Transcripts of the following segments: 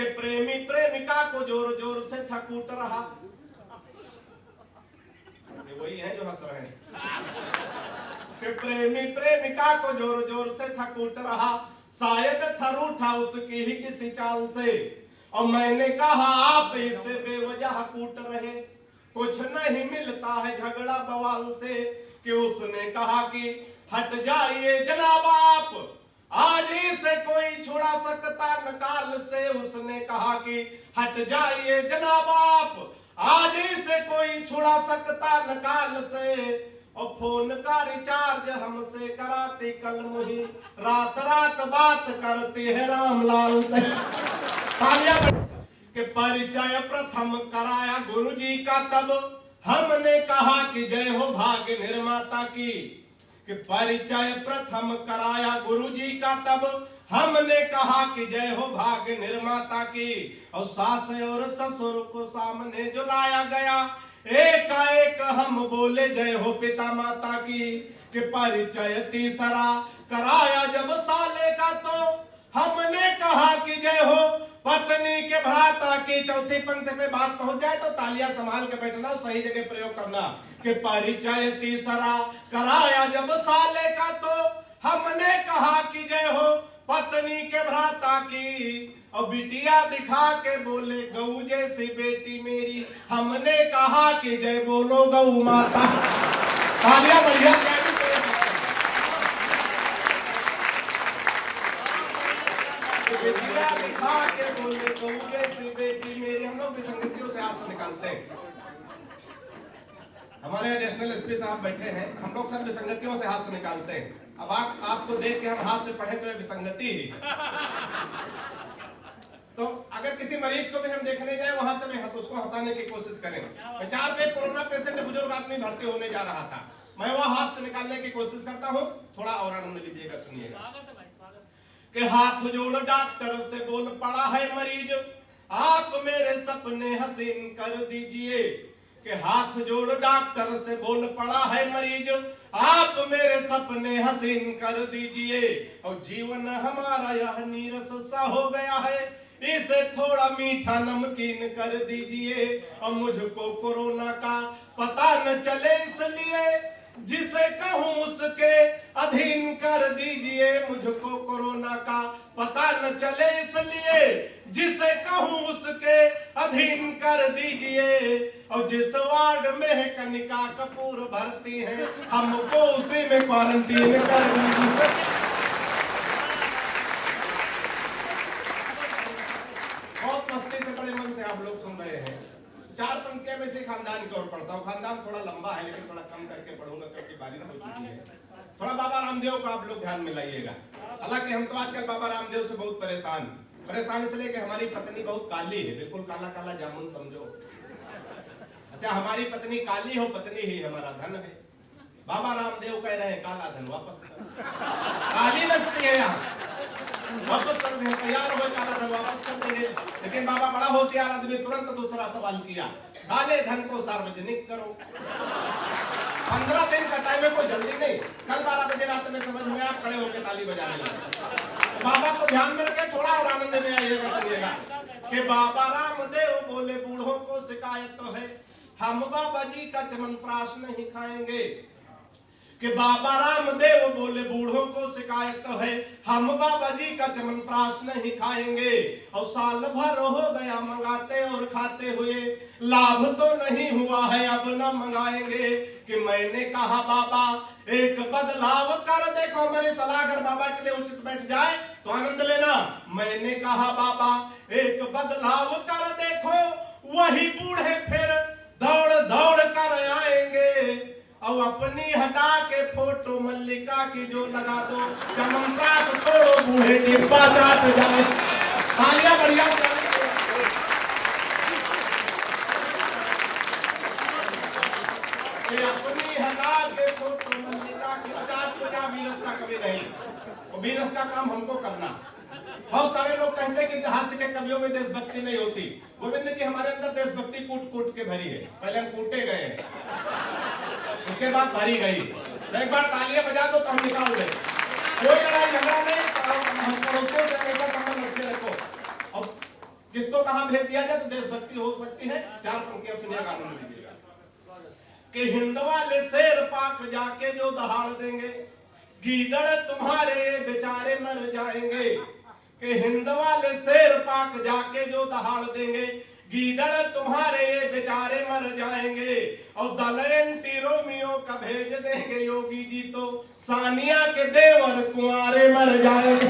कि प्रेमी प्रेमिका को जोर जोर से था कूट रहा। ये वही है जो हंस रहे हैं कि प्रेमी प्रेमिका को जोर जोर से था कूट रहा, शायद थर उठा उसकी ही किसी चाल से। और मैंने कहा आप इसे बेवजह कूट रहे, कुछ नहीं मिलता है झगड़ा बवाल से। कि उसने कहा कि हट जाइए जनाब आप, आज इसे कोई छुड़ा सकता नकाल से। उसने कहा कि हट जाइए जनाब आप, आज इसे कोई छुड़ा सकता नकाल से। और फोन का रिचार्ज हमसे कराती कल मुही, रात रात बात करती है रामलाल से। कि परिचय प्रथम कराया गुरुजी का, तब हमने कहा कि जय हो भाग्य निर्माता की। कि परिचय प्रथम कराया गुरुजी का, तब हमने कहा कि जय हो भाग्य निर्माता की। और सास और ससुर को सामने जो लाया गया, एकाएक हम बोले जय हो पिता माता की। कि परिचय तीसरा कराया जब साले का, तो हमने कहा कि जय हो पत्नी के भ्राता की। चौथी पंक्ति पे बात पहुंच जाए तो तालियां संभाल के बैठना, सही जगह प्रयोग करना। कि परिचय तीसरा कराया जब साले का, तो हमने कहा कि जय हो पत्नी के भ्राता की। और बिटिया दिखा के बोले गऊ जैसी बेटी मेरी, हमने कहा कि जय बोलो गऊ माता। तालियां बढ़िया बेटिया दिखा के बोले गऊ जैसी बेटी मेरी। हम लोग विसंगतियों से हाथ से निकालते हैं। हमारे नेशनल एसपी साहब बैठे हैं, हम लोग सब विसंगतियों से हाथ से निकालते हैं। अब आपको देख के हम हाथ से पढ़े तो ये विसंगति ही। तो अगर किसी मरीज को भी हम देखने जाए वहां से भी उसको हंसाने की कोशिश करें। 4 पे कोरोना पेशेंट बुजुर्ग आदमी भर्ती होने जा रहा था, मैं वह हाथ से निकालने की कोशिश करता हूँ। थोड़ा और आनंद लीजिएगा, सुनिएगा। कि हाथ जोड़ डॉक्टर से बोल पड़ा है मरीज, आप मेरे सपने हसीन कर दीजिए। कि हाथ जोड़ डॉक्टर से बोल पड़ा है मरीज, आप मेरे सपने हसीन कर दीजिए। और जीवन हमारा यह नीरस सा हो गया है, इसे थोड़ा मीठा नमकीन कर दीजिए। और मुझको कोरोना का पता न चले इसलिए, जिसे कहूं उसके अधीन कर दीजिए। मुझको कोरोना का पता न चले इसलिए, जिसे कहूं उसके अधीन कर दीजिए। और जिस वार्ड में कनिका कपूर भर्ती है, हमको उसी में क्वारंटीन कर दीजिए। बहुत मस्ती से बड़े मन से आप लोग सुन रहे हैं। 4 पंक्तियां में से खानदान की ओर पढ़ता हूँ। खानदान थोड़ा लंबा है लेकिन थोड़ा कम करके पढ़ूंगा क्योंकि बारिश हो चुकी है। थोड़ा बाबा रामदेव को आप लोग ध्यान में लाइएगा। हालांकि हम तो आजकल बाबा रामदेव से बहुत परेशान इसलिए कि हमारी पत्नी बहुत काली है, बिल्कुल काला काला जामुन समझो। अच्छा, हमारी पत्नी काली हो, पत्नी ही हमारा धन है। बाबा रामदेव कह रहे हैं काला धन वापस कर, काली बस्ती है यहाँ, वापस कर दें, तैयार हो काला धन वापस कर देंगे। लेकिन बाबा बड़ा होशियार आदमी, तुरंत दूसरा सवाल किया, काले धन को सार्वजनिक करो। 15 दिन का टाइम है, कोई जल्दी नहीं। कल 12 बजे रात में समझ में आप खड़े होकर ताली बजाने लगे। बाबा को ध्यान में रखे, थोड़ा और आनंद में आइएगा, सुनिएगा। कि बाबा रामदेव बोले बूढ़ों को शिकायत तो है, हम बाबा जी का चमनप्राश नहीं खाएंगे। कि बाबा रामदेव बोले बूढ़ों को शिकायत तो है, हम बाबा जी का चमनप्राश नहीं खाएंगे। और साल भर हो गया मंगाते और खाते हुए, लाभ तो नहीं हुआ है अब न मंगाएंगे। कि मैंने कहा बाबा एक बदलाव कर देखो, मेरी सलाह अगर बाबा के लिए उचित बैठ जाए तो आनंद लेना। मैंने कहा बाबा एक बदलाव कर देखो, वही बूढ़े फिर दौड़ दौड़ कर आएंगे। और अपनी हटा के फोटो मल्लिका की जो लगा दो, चमनप्राश छोड़ो बूढ़े डिब्बा चाट जाए। तालियां बढ़िया। अपनी हटा के फोटो मल्लिका की चाट को जा, वीरस का कभी नहीं, और वीरस का काम हमको करना। बहुत सारे लोग कहते हैं कि हास्य के कवियों में देशभक्ति नहीं होती। गोविंद जी, हमारे अंदर देशभक्ति कूट कूट के भरी है। पहले हम कूटे गए, उसके बाद भरी गई। तो एक बार तालियां बजा दो तो हम निकाल दें। कोई लड़ाई झगड़ा नहीं, हम पड़ोसियों से हमेशा संबंध अच्छे रखो। और किसको कहां भेज दिया जाए तो देशभक्ति हो सकती है। 4 पंक्तियां सुनिएगा, आनंद लीजिएगा। कि हिंद वाले शेर पाक जाके जो दहाड़ देंगे, गीदड़ तुम्हारे बेचारे मर जाएंगे। कि हिंद वाले शेर पाक जाके जो दहाड़ देंगे, गीदड़ तुम्हारे बेचारे मर जाएंगे। और दल एंटी रोमियो का भेज देंगे योगी जी तो सानिया के देवर कुंवारे मर जाएंगे।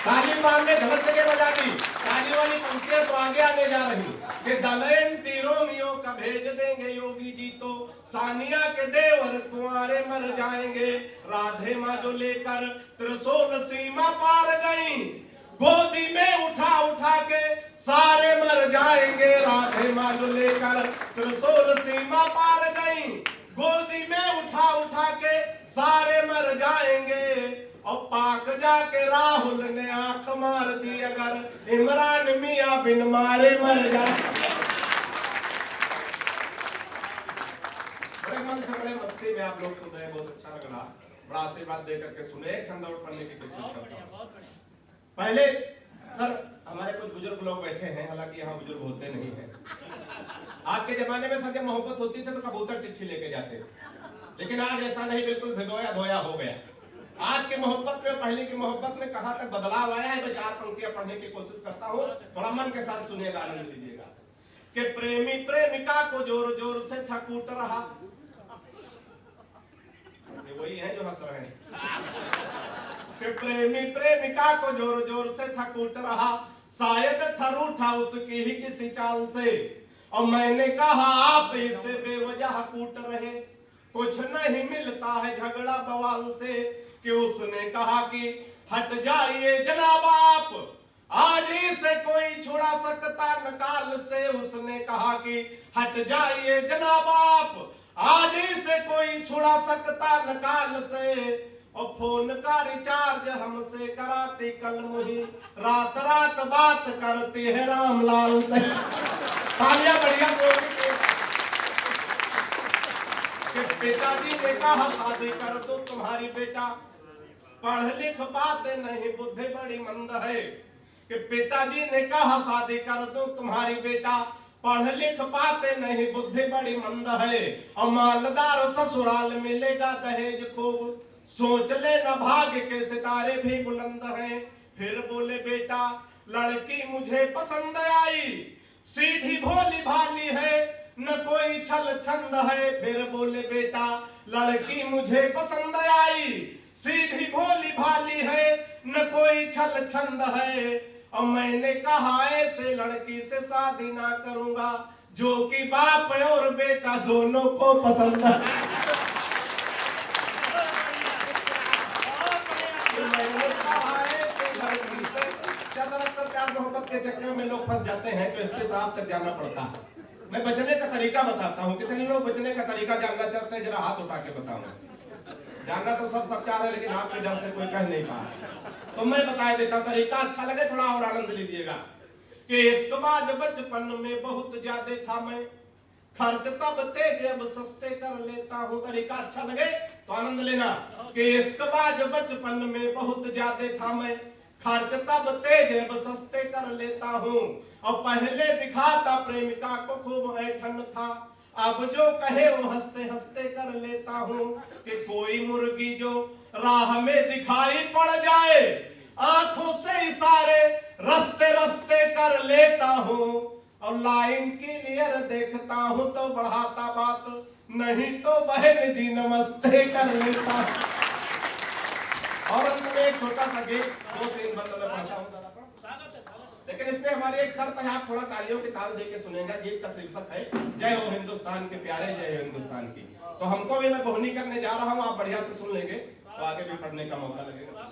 ताली मारने गलत जगह बजा दी, ताली वाली पंक्तियां तो आगे आने जा रही। कि दल एंटी रोमियो का भेज देंगे योगी जी तो सानिया के देवर कुंवारे मर जाएंगे। राधे माँ जो लेकर त्रिशूल सीमा पार गई, गोदी में उठा उठा के सारे मर जाएंगे। राधे माँ जो लेकर त्रिशूल सीमा पार गई, गोदी में उठा उठा के सारे मर जाएंगे। और पाक जाके राहुल ने आंख मार दी, अगर इमरान मियां बिन मारे मर जाए। बड़े मन से बड़े मस्ती में आप लोग सुन रहे हैं, बहुत अच्छा लग रहा, बड़ा आशीर्वाद दे करके सुने। एक छंद और पढ़ने की कोशिश करता हूं। पहले सर हमारे कुछ बुजुर्ग लोग बैठे हैं, हालांकि यहाँ बुजुर्ग होते नहीं हैं। आपके जमाने में सर जब मोहब्बत होती थी तो कबूतर चिट्ठी लेके जाते थे, लेकिन आज ऐसा नहीं, बिल्कुल भिगोया धोया हो गया। आज की मोहब्बत में, पहले की मोहब्बत में कहां तक बदलाव आया है, मैं 4 पंक्तियां पढ़ने की कोशिश करता हूं, थोड़ा मन के साथ सुनिएगा, आनंद लीजिएगा। कि प्रेमी प्रेमिका को जोर जोर से था कूट रहा, ये वही है जो हंस रहे हैं। कि प्रेमी प्रेमिका को जोर जोर से था कूट रहा, शायद था रूठा उसकी ही किसी चाल से। और मैंने कहा आप इसे बेवजह कूट रहे, कुछ नहीं मिलता है झगड़ा बवाल से। कि उसने कहा कि हट जाइए जनाब आप, आज इसे कोई छुड़ा सकता नकाल से। उसने कहा कि हट जाइए जनाब आप, आज इसे कोई छुड़ा सकता नकाल से। और फोन का रिचार्ज हमसे कराती कल मुही, रात रात बात करती है रामलाल से। तालियां बढ़िया बोल। पिताजी ने कहा शादी कर दो तुम्हारी बेटा, पढ़ लिख बातें नहीं बुद्धि बड़ी मंद है। कि पिताजी ने कहा शादी कर दो तुम्हारी बेटा, पढ़ लिख बातें नहीं बुद्धि बड़ी मंद है। और मालदार ससुराल मिलेगा दहेज खूब, सोच ले न भाग्य के सितारे भी बुलंद हैं। फिर बोले बेटा लड़की मुझे पसंद आई, सीधी भोली भाली है न कोई छल छंद है। फिर बोले बेटा लड़की मुझे पसंद आई, सीधी भोली भाली है न कोई छल छंद है। और मैंने कहा ऐसे लड़की से शादी ना करूंगा, जो कि बाप और बेटा दोनों को पसंद है। मैंने कहा ऐसे लड़की से, ज्यादातर प्यार मोहब्बत के चक्कर में लोग फंस जाते हैं, तो इसके साथ तक जाना पड़ता है। मैं बचने का तरीका बताता हूँ, कितने लोग बचने का तरीका जानना चाहते हैं, जरा हाथ उठा के बताऊंगा। जानना तो सब चाह रहे हैं, लेकिन आपके डर से कोई कह नहीं पा रहा, तो मैं बता देता हूँ तरीका। अच्छा लगे थोड़ा और आनंद लीजिएगा। कि इश्कबाज बचपन में बहुत ज्यादा था मैं, खर्च तब तेज अब सस्ते कर लेता हूँ। तरीका अच्छा लगे तो आनंद लेना। कि इश्कबाज बचपन में बहुत ज्यादा था मैं, खर्च तब तेज अब सस्ते कर लेता हूँ। और पहले दिखाता प्रेमिका को खूब ऐठन था, अब जो कहे वो हंसते हंसते कर लेता हूँ। कि कोई मुर्गी जो राह में दिखाई पड़ जाए, आंखों से इशारे रस्ते रस्ते कर लेता हूँ। और लाइन क्लियर देखता हूँ तो बढ़ाता बात, नहीं तो बहन जी नमस्ते कर लेता हूँ। और अंत में एक छोटा सा गीत 2-3 बंद में पढ़ता हूँ, लेकिन इसमें हमारी एक शर्त है, आप थोड़ा तालियों की ताल देके सुनेंगे। गीत का शीर्षक है जय हो हिंदुस्तान के प्यारे, जय हो हिंदुस्तान की। तो हमको भी मैं बोहनी करने जा रहा हूँ, आप बढ़िया से सुन लेंगे तो आगे भी पढ़ने का मौका लगेगा।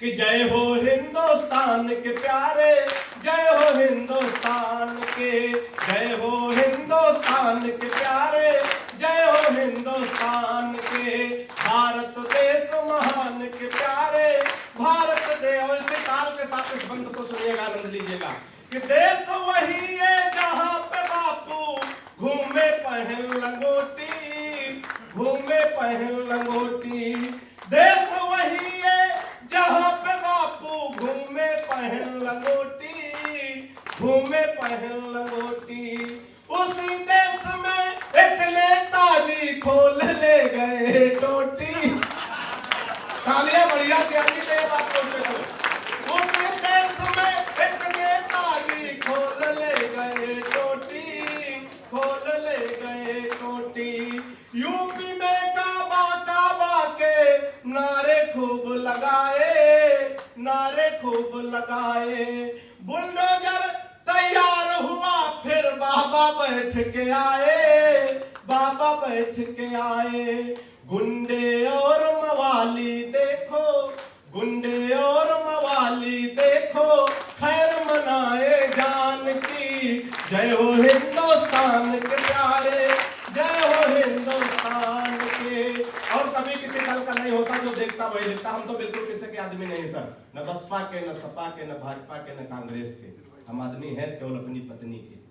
कि जय हो हिंदुस्तान के प्यारे, जय हो हिंदुस्तान के, जय हो हिंदुस्तान के प्यारे, जय हो हिंदुस्तान के। भारत देश महान के प्यारे, भारत देश। इसे ताल के साथ इस बंद को सुनिएगा, आनंद लीजिएगा। कि देश वही है जहाँ पे बापू घूमे पहन लंगोटी, घूमे पहन लंगोटी। देश वही है जहाँ पे बापू घूमे पहन लंगोटी। घूमे पहन लंगोटी। उसी देश में एक नेताजी खोल ले गए टोटी। तालियां बढ़िया से आती है बात बोलते हो। उसी देश में एक नेताजी खोल ले गए टोटी, खोल ले गए टोटी। यूपी में काबा काबा के नारे खूब लगाए, नारे खूब लगाए। बुलडोजर तैयार हुआ फिर बाबा बैठ के आए, बाबा बैठ के आए। गुंडे और मवाली देखो, गुंडे और मवाली देखो, खैर मनाए जान की। जय हो हिंदुस्तान के प्यारे, जय हो हिंदुस्तान के। और कभी किसी दल का नहीं होता जो देखता वही लिखता। हम तो बिल्कुल किसी के आदमी नहीं सर, न बसपा के, न सपा के, न भाजपा के, न कांग्रेस के। हम आदमी है केवल अपनी पत्नी के।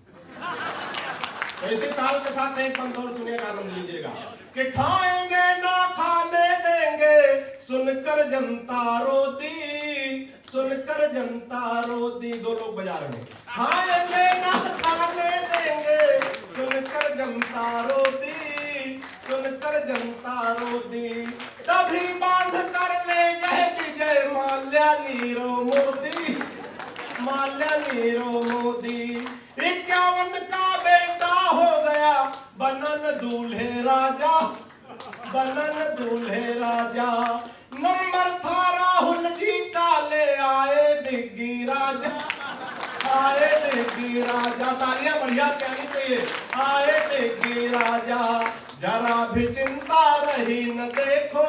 तो इसी ताल के साथ एक पंक्ति और सुनिएगा, आनंद लीजिएगा कि खाएंगे ना खाने देंगे, सुनकर जनता रोती, सुनकर जनता रोती। दो लोग बजा रहे हैं। खाएंगे ना खाने देंगे, सुनकर जनता रोती, सुनकर जनता रोती। तभी बांध कर ले गए विजय माल्या नीरव मोदी, माल्या नीरव मोदी। 51 का बेटा हो गया बनन दूल्हे राजा, बनन दूल्हे राजा। नंबर था राहुल जी का, ले आए दिग्गी राजा, आए दिग्गी राजा। तालियां बढ़िया कहनी चाहिए। आए दिग्गी राजा। जरा भी चिंता रही न देखो,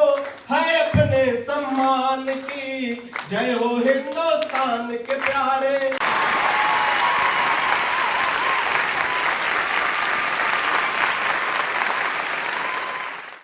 है अपने सम्मान की। जय हो हिंदुस्तान के प्यारे।